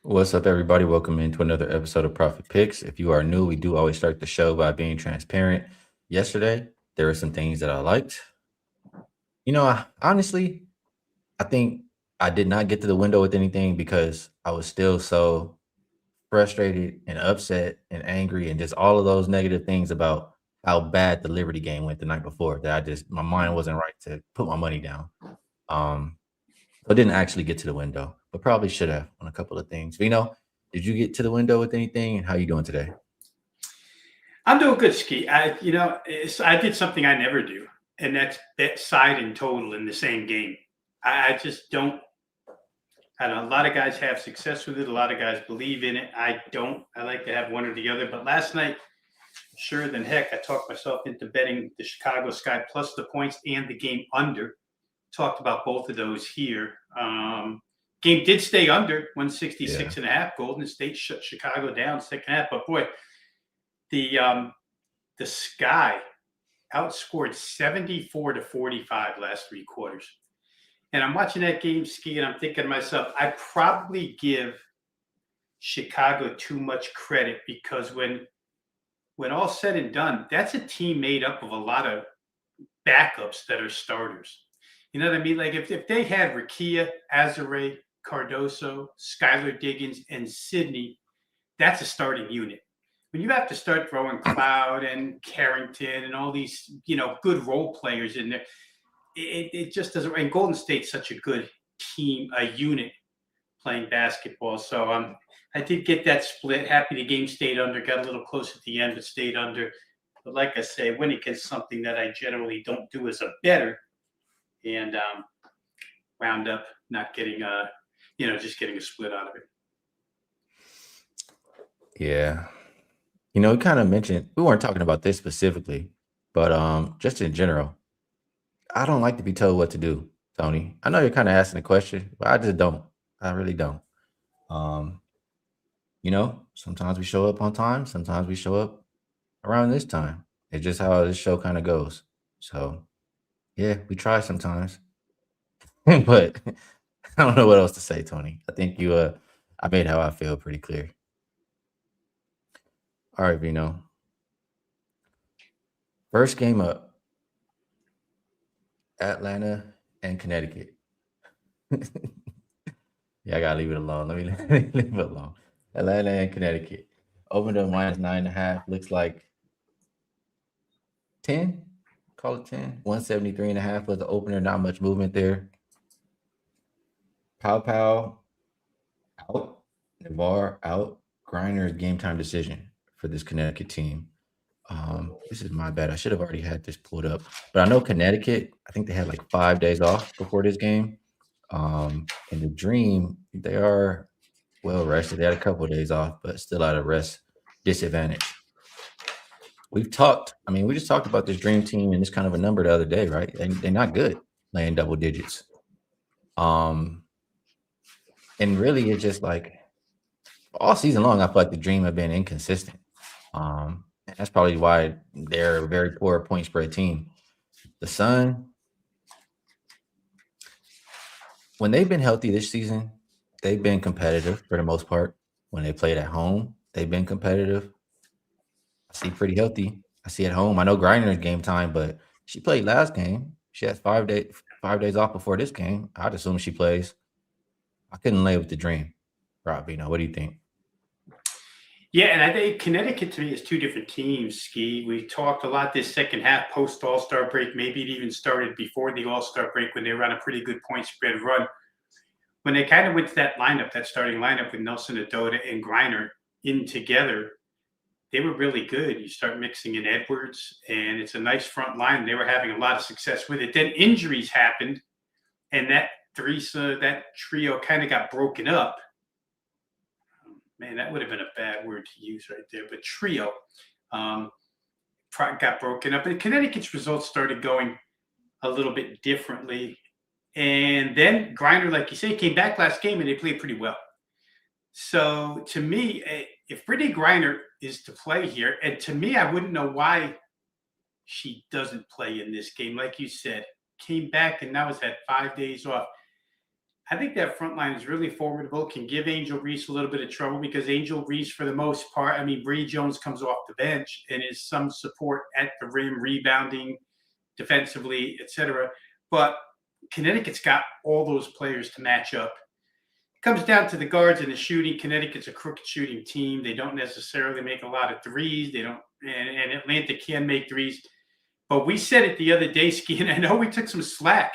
What's up, everybody? Welcome into another episode of Profit Picks. If you are new, we do always start the show by being transparent. Yesterday, there were some things that I liked. Honestly, I think I did not get to the window with anything because I was still so frustrated and upset and angry and just all of those negative things about how bad the Liberty game went the night before that my mind wasn't right to put my money down. Um, so I didn't actually get to the window, but probably should have on a couple of things. Vino, did you get to the window with anything? And how you doing today? I'm doing good, Skee. I did something I never do, and that's bet side and total in the same game. I just don't. I know a lot of guys have success with it. A lot of guys believe in it. I don't. I like to have one or the other. But last night, sure than heck, I talked myself into betting the Chicago Sky plus the points and the game under. Talked about both of those here. Game did stay under Yeah. 166 and a half. Golden State shut Chicago down second half. But boy, the Sky outscored 74-45 last three quarters. And I'm watching that game, Ski, and I'm thinking to myself, I probably give Chicago too much credit because when all said and done, that's a team made up of a lot of backups that are starters. You know what I mean? Like if they had Rakia, Azare, Cardoso, Skylar Diggins, and Sydney, that's a starting unit. When you have to start throwing Cloud and Carrington and all these, good role players in there, it just doesn't. And Golden State's such a good team, a unit playing basketball. So I did get that split. Happy the game stayed under. Got a little close at the end, but stayed under. But like I say, when it gets something that I generally don't do as a better, and wound up not getting just getting a split out of it. Yeah. We kind of mentioned we weren't talking about this specifically, but just in general, I don't like to be told what to do, Tony. I know you're kind of asking a question, but I just don't. I really don't. Um, sometimes we show up on time, sometimes we show up around this time. It's just how this show kind of goes. So yeah, we try sometimes. But I don't know what else to say, Tony. I think I made how I feel pretty clear. All right, Vino. First game up, Atlanta and Connecticut. Yeah, I gotta leave it alone. Let me leave it alone. Atlanta and Connecticut. Opened up minus 9.5. Looks like 10. Call it 10. 173.5 was the opener. Not much movement there. Pow Pow out. Navarre out. Griner's game time decision for this Connecticut team. This is my bad. I should have already had this pulled up. But I know Connecticut, I think they had like 5 days off before this game. In the Dream, they are well rested. They had a couple of days off, but still at a rest disadvantage. We just talked about this Dream team and this kind of a number the other day, right? They're not good laying double digits. Um, and really, it's just like all season long, I feel like the Dream have been inconsistent. And that's probably why they're a very poor point spread team. The Sun, when they've been healthy this season, they've been competitive for the most part. When they played at home, they've been competitive. I see pretty healthy. I see at home. I know Griner's game time, but she played last game. She has 5 days off before this game. I'd assume she plays. I couldn't lay with the Dream. Rob Veno, what do you think? Yeah, and I think Connecticut to me is two different teams, Ski. We talked a lot this second half post All-Star break. Maybe it even started before the All-Star break when they were on a pretty good point spread run. When they kind of went to that lineup, that starting lineup with Nelson Adota and Griner in together, they were really good. You start mixing in Edwards, and it's a nice front line. They were having a lot of success with it. Then injuries happened, and that trio kind of got broken up. Man, that would have been a bad word to use right there. But trio got broken up. And Connecticut's results started going a little bit differently. And then Griner, like you say, came back last game and they played pretty well. So to me, if Brittany Griner is to play here, and to me, I wouldn't know why she doesn't play in this game. Like you said, came back and now has had 5 days off. I think that front line is really formidable, can give Angel Reese a little bit of trouble because Angel Reese, for the most part, I mean, Bree Jones comes off the bench and is some support at the rim, rebounding, defensively, etc. But Connecticut's got all those players to match up. It comes down to the guards and the shooting. Connecticut's a crooked shooting team. They don't necessarily make a lot of threes. They don't, and Atlanta can make threes. But we said it the other day, Skee, and I know we took some slack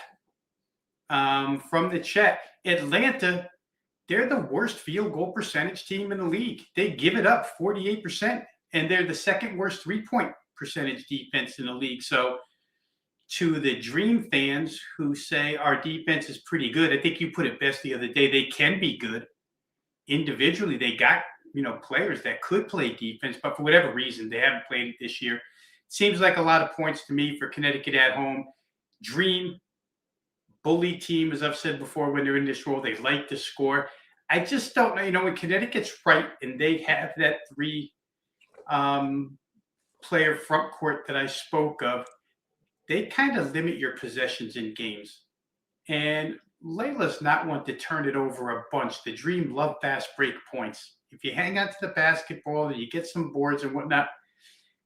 from the chat. Atlanta, they're the worst field goal percentage team in the league. They give it up 48%, and they're the second worst 3-point percentage defense in the league. So, to the Dream fans who say our defense is pretty good, I think you put it best the other day. They can be good individually. They got players that could play defense, but for whatever reason, they haven't played it this year. Seems like a lot of points to me for Connecticut at home. Dream bully team, as I've said before, when they're in this role, they like to score. I just don't know. When Connecticut's right and they have that three player front court that I spoke of, they kind of limit your possessions in games. And Layla's not one to turn it over a bunch. The Dream love fast break points. If you hang on to the basketball and you get some boards and whatnot,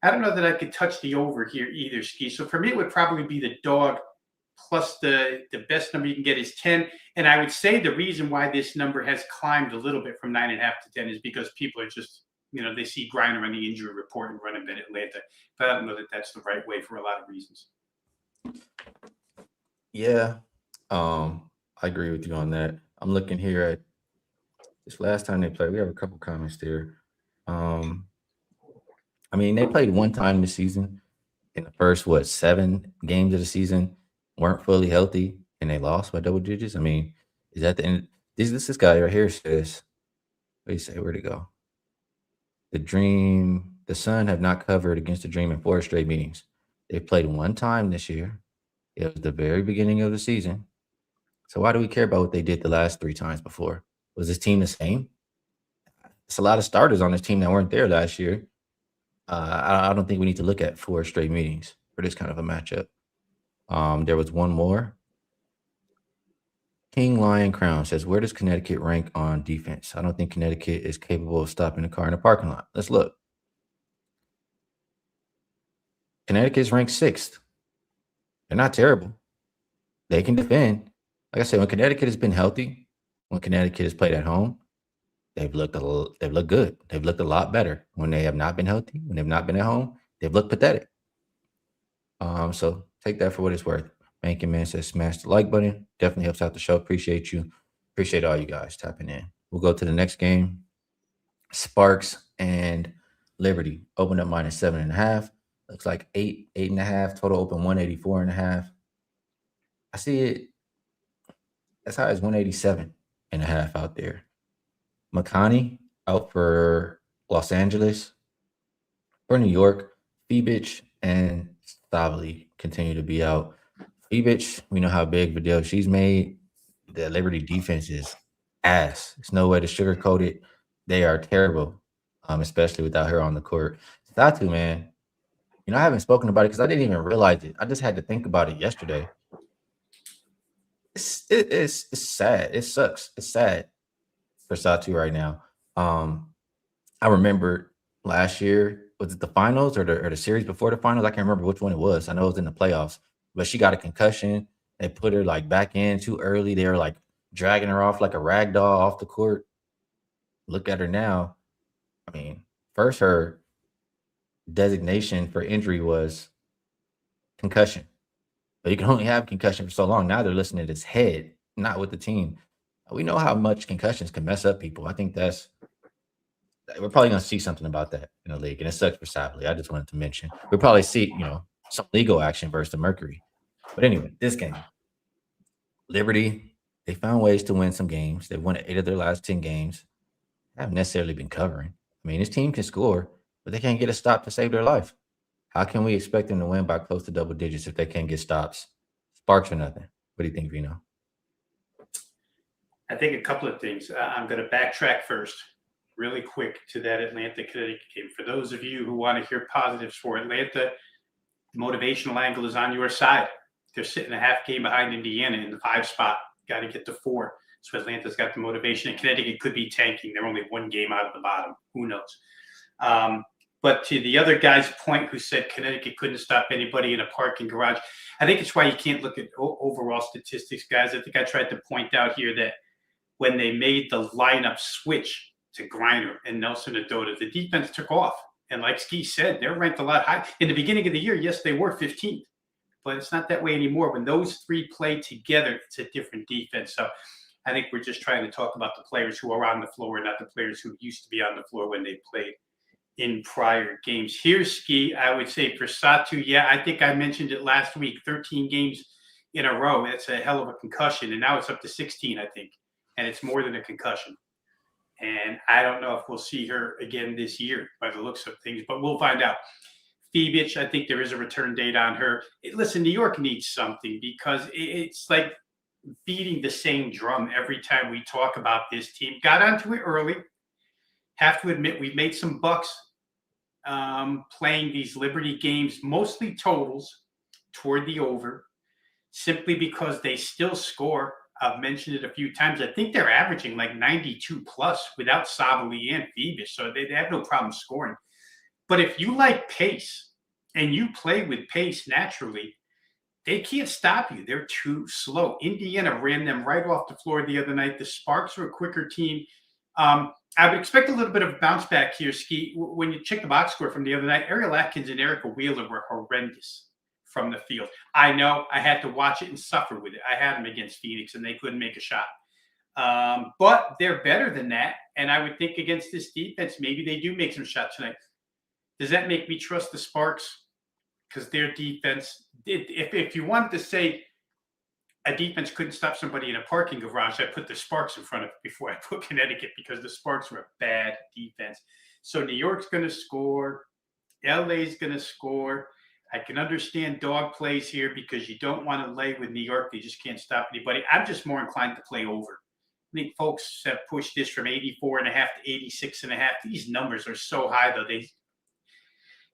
I don't know that I could touch the over here either, Skee. So for me, it would probably be the dog plus the best number you can get is 10. And I would say the reason why this number has climbed a little bit from 9.5 to 10 is because people are just, they see Griner on the injury report and run a bet Atlanta. But I don't know that that's the right way for a lot of reasons. Yeah, I agree with you on that. I'm looking here at this last time they played. We have a couple comments there. I mean, they played one time this season in the first 7 games of the season, weren't fully healthy, and they lost by double digits. I mean, is that the end? This guy right here says, what do you say? Where'd it go? The Sun have not covered against the Dream in 4 straight meetings. They played one time this year. It was the very beginning of the season. So why do we care about what they did the last 3 times before? Was this team the same? It's a lot of starters on this team that weren't there last year. I don't think we need to look at 4 straight meetings for this kind of a matchup. There was one more. King Lion Crown says, where does Connecticut rank on defense? I don't think Connecticut is capable of stopping a car in a parking lot. Let's look. Connecticut is ranked 6th. They're not terrible. They can defend. Like I said, when Connecticut has been healthy, when Connecticut has played at home, they've looked good. They've looked a lot better. When they have not been healthy, when they've not been at home, they've looked pathetic. So take that for what it's worth. Banking Man says smash the like button. Definitely helps out the show. Appreciate you. Appreciate all you guys tapping in. We'll go to the next game. Sparks and Liberty opened up -7.5. Looks like 8.5. Total open 184.5. I see it as high as 187.5 out there. Makani out for Los Angeles. For New York, Fibich and Stavely continue to be out. Fibich, we know how big of a deal she's made. The Liberty defense is ass. There's no way to sugarcoat it. They are terrible, especially without her on the court. Statu, man, I haven't spoken about it because I didn't even realize it. I just had to think about it yesterday. It's sad. It sucks. It's sad for Satu right now. I remember last year, was it the finals or the series before the finals? I can't remember which one it was. I know it was in the playoffs, but she got a concussion. They put her back in too early. They were dragging her off like a rag doll off the court. Look at her now. I mean, first her designation for injury was concussion, but you can only have concussion for so long. Now they're listening to his head, not with the team. We know how much concussions can mess up people. I think we're probably going to see something about that in the league, and it sucks for Savely. I just wanted to mention we'll probably see some legal action versus the Mercury. But anyway, this game, Liberty, they found ways to win some games. They won 8 of their last 10 games. They haven't necessarily been covering. I mean, this team can score, but they can't get a stop to save their life. How can we expect them to win by close to double digits if they can't get stops? Sparks or nothing. What do you think, Veno? I think a couple of things. I'm going to backtrack first, really quick, to that Atlanta Connecticut game. For those of you who want to hear positives for Atlanta, the motivational angle is on your side. They're sitting a half game behind Indiana in the 5 spot. Got to get to 4. So Atlanta's got the motivation, and Connecticut could be tanking. They're only 1 game out of the bottom. Who knows? But to the other guy's point who said Connecticut couldn't stop anybody in a parking garage, I think it's why you can't look at overall statistics, guys. I think I tried to point out here that when they made the lineup switch to Griner and Nelson Adota, the defense took off. And like Skee said, they're ranked a lot high. In the beginning of the year, yes, they were 15th, but it's not that way anymore. When those 3 play together, it's a different defense. So I think we're just trying to talk about the players who are on the floor, not the players who used to be on the floor when they played in prior games. Here's Skee. I would say for Satu, yeah, I think I mentioned it last week, 13 games in a row. That's a hell of a concussion. And now it's up to 16, I think. And it's more than a concussion. And I don't know if we'll see her again this year by the looks of things, but we'll find out. Phoebich, I think there is a return date on her. Listen, New York needs something because it's like beating the same drum every time we talk about this team. Got onto it early. Have to admit, we've made some bucks playing these Liberty games, mostly totals toward the over, simply because they still score. I've mentioned it a few times. I think they're averaging like 92 plus without Sabali and Phoebich, so they have no problem scoring. But if you like pace and you play with pace naturally, they can't stop you. They're too slow. Indiana ran them right off the floor the other night. The Sparks are a quicker team. I would expect a little bit of a bounce back here, Skee. When you check the box score from the other night, Ariel Atkins and Erica Wheeler were horrendous from the field. I know I had to watch it and suffer with it. I had them against Phoenix, and they couldn't make a shot. But they're better than that. And I would think against this defense, maybe they do make some shots tonight. Does that make me trust the Sparks? Because their defense, if you wanted to say a defense couldn't stop somebody in a parking garage, I put the Sparks in front of it before I put Connecticut, because the Sparks were a bad defense. So New York's going to score. LA's going to score. I can understand dog plays here because you don't want to lay with New York. They just can't stop anybody. I'm just more inclined to play over. I think folks have pushed this from 84.5 to 86.5. These numbers are so high, though.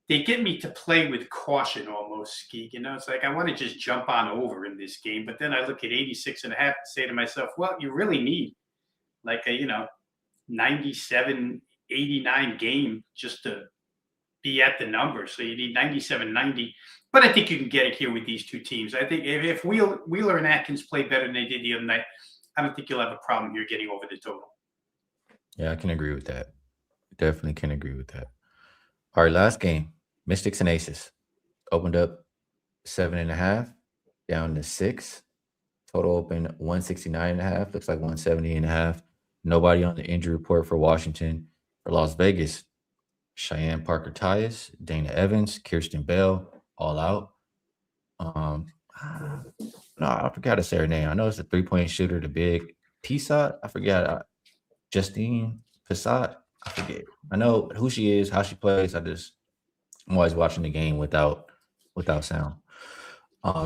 They get me to play with caution almost, Skee. You know, it's like I want to just jump on over in this game. But then I look at 86.5 and say to myself, well, you really need like a, 97, 89 game just to be at the number. So you need 97, 90. But I think you can get it here with these two teams. I think if Wheeler and Atkins play better than they did the other night, I don't think you'll have a problem here getting over the total. Yeah, I can agree with that. Definitely can agree with that. All right, last game. Mystics and Aces opened up 7.5, down to 6. Total open 169.5. Looks like 170.5. Nobody on the injury report for Washington. For Las Vegas, Cheyenne Parker Tyus, Dana Evans, Kirsten Bell, all out. No, I forgot to say her name. I know it's a 3-point shooter, the big Pisat. I forgot. Justine Pisat. I forget. I know who she is, how she plays. I'm always watching the game without sound.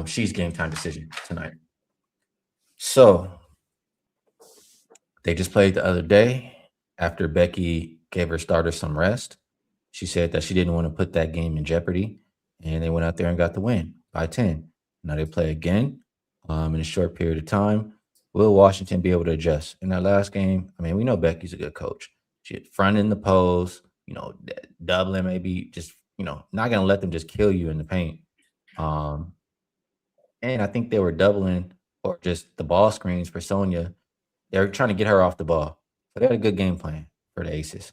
She's game time decision tonight. So they just played the other day after Becky gave her starters some rest. She said that she didn't want to put that game in jeopardy, and they went out there and got the win by 10. Now they play again in a short period of time. Will Washington be able to adjust? In that last game, I mean, we know Becky's a good coach. She had front in the pose, doubling maybe, just, not going to let them just kill you in the paint. And I think they were doubling or just the ball screens for Sonya. They were trying to get her off the ball. So they had a good game plan for the Aces.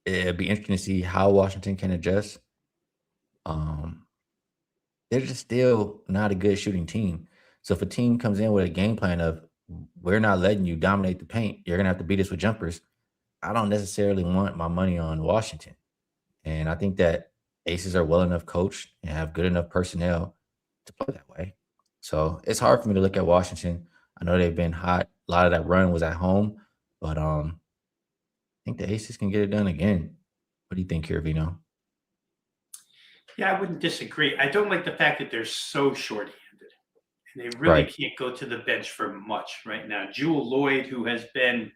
It'd be interesting to see how Washington can adjust. They're just still not a good shooting team. So if a team comes in with a game plan of we're not letting you dominate the paint, you're gonna have to beat us with jumpers, I don't necessarily want my money on Washington. And I think that Aces are well enough coached and have good enough personnel to play that way. So it's hard for me to look at Washington. I know they've been hot. A lot of that run was at home, but I think the Aces can get it done again. What do you think here, Vino? Yeah, I wouldn't disagree. I don't like the fact that they're so short-handed. And they really Right. can't go to the bench for much right now. Jewel Lloyd, who has been,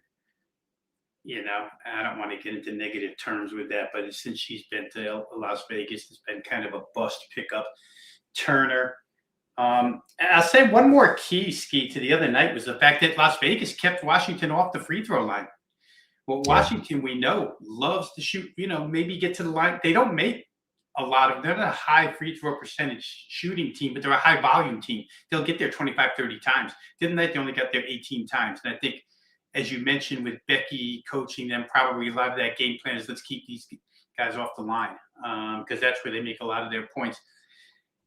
I don't want to get into negative terms with that, but since she's been to Las Vegas, it's been kind of a bust pickup. Turner, And I'll say one more key, Ski, to the other night was the fact that Las Vegas kept Washington off the free throw line. Well, Yeah, Washington, we know, loves to shoot, maybe get to the line. They don't make a lot of, they're not a high free throw percentage shooting team, but they're a high volume team. They'll get there 25, 30 times. Didn't they? They only got there 18 times. And I think, as you mentioned, with Becky coaching them, probably a lot of that game plan is let's keep these guys off the line because that's where they make a lot of their points.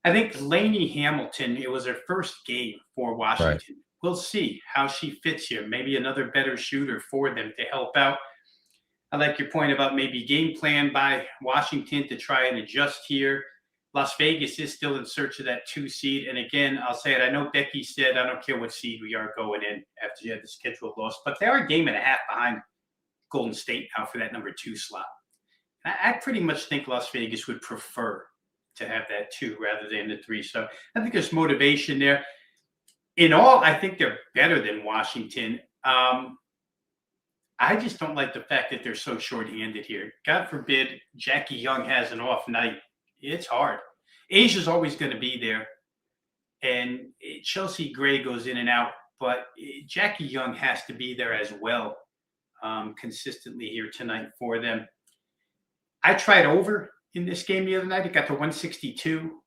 I think Lainey Hamilton, it was her first game for right. Washington. We'll see how she fits here. Maybe another better shooter for them to help out. I like your point about maybe game plan by Washington to try and adjust here. Las Vegas is still in search of that 2 seed. And again, I'll say it. I know Becky said, I don't care what seed we are going in after you had the schedule loss, but they are a game and a half behind Golden State now for that number 2 slot. I pretty much think Las Vegas would prefer to have that 2 rather than the 3. So I think there's motivation there. In all, I think they're better than Washington. I just don't like the fact that they're so shorthanded here. God forbid Jackie Young has an off night. It's hard. Asia's always going to be there, and Chelsea Gray goes in and out, but Jackie Young has to be there as well consistently here tonight for them. I tried over in this game the other night. It got to 162.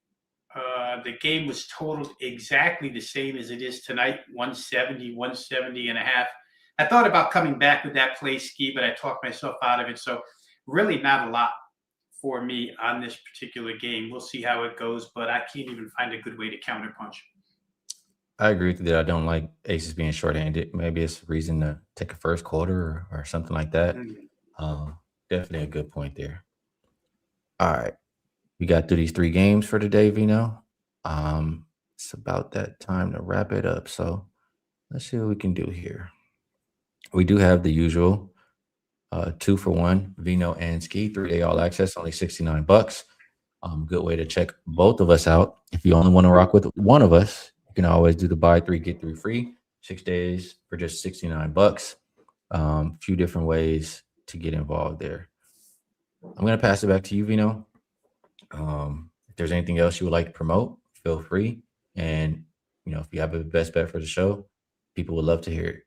The game was totaled exactly the same as it is tonight, 170 and a half. I thought about coming back with that play, Ski, but I talked myself out of it. So really not a lot for me on this particular game. We'll see how it goes, but I can't even find a good way to counterpunch. I agree with you that I don't like Aces being shorthanded. Maybe it's a reason to take a first quarter or something like that. Mm. Definitely a good point there. All right. We got through these 3 games for today, Vino. It's about that time to wrap it up. So let's see what we can do here. We do have the usual 2 for 1 Vino and Skee 3-day all access, only $69. Good way to check both of us out. If you only want to rock with one of us, you can always do the buy 3 get 3 free 6 days for just $69. Few different ways to get involved there. I'm gonna pass it back to you, Vino. If there's anything else you would like to promote, feel free. And if you have a best bet for the show, people would love to hear it.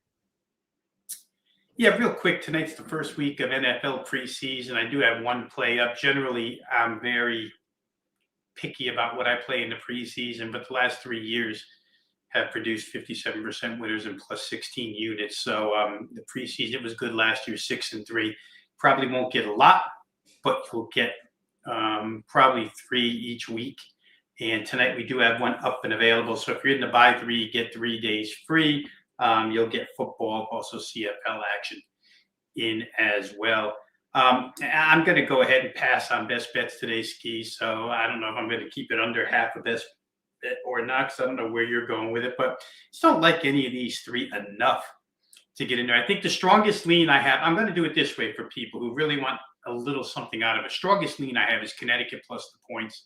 Yeah, real quick. Tonight's the first week of NFL preseason. I do have one play up. Generally, I'm very picky about what I play in the preseason, but the last 3 years have produced 57% winners and plus 16 units. So the preseason, it was good last year, 6-3. Probably won't get a lot, but you'll get probably 3 each week. And tonight we do have one up and available. So if you're in the buy 3, get 3 days free. You'll get football, also CFL action in as well. I'm going to go ahead and pass on best bets today, Ski. So I don't know if I'm going to keep it under half a best bet or not, because I don't know where you're going with it. But I just don't like any of these 3 enough to get in there. I think the strongest lean I have, I'm going to do it this way for people who really want a little something out of it. Strongest lean I have is Connecticut plus the points.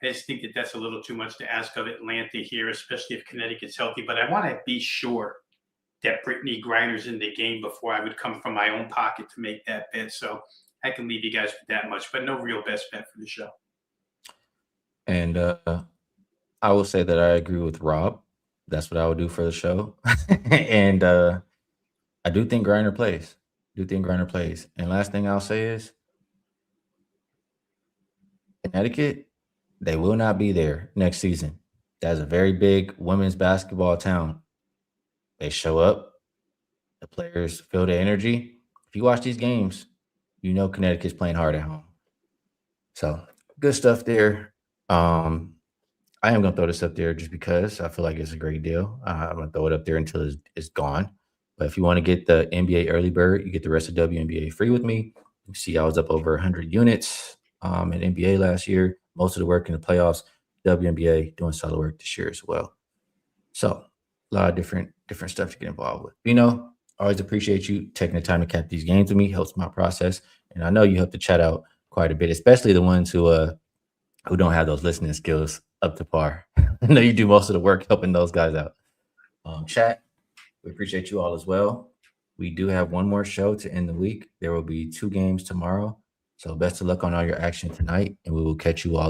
I just think that that's a little too much to ask of Atlanta here, especially if Connecticut's healthy. But I want to be sure that Brittany Griner's in the game before I would come from my own pocket to make that bet. So I can leave you guys with that much, but no real best bet for the show. And I will say that I agree with Rob. That's what I would do for the show. And I do think Griner plays. And last thing I'll say is Connecticut, they will not be there next season. That's a very big women's basketball town. They show up, the players feel the energy. If you watch these games, Connecticut's playing hard at home. So good stuff there. I am gonna throw this up there just because I feel like it's a great deal. I'm gonna throw it up there until it's gone. But if you want to get the NBA early bird, you get the rest of WNBA free with me. You see, I was up over 100 units in NBA last year. Most of the work in the playoffs. WNBA doing solid work this year as well. So a lot of different stuff to get involved with. Always appreciate you taking the time to cap these games with me. Helps my process, and I know you help the chat out quite a bit, especially the ones who don't have those listening skills up to par. I know you do most of the work helping those guys out. Chat, we appreciate you all as well. We do have one more show to end the week. There will be 2 games tomorrow. So best of luck on all your action tonight, and we will catch you all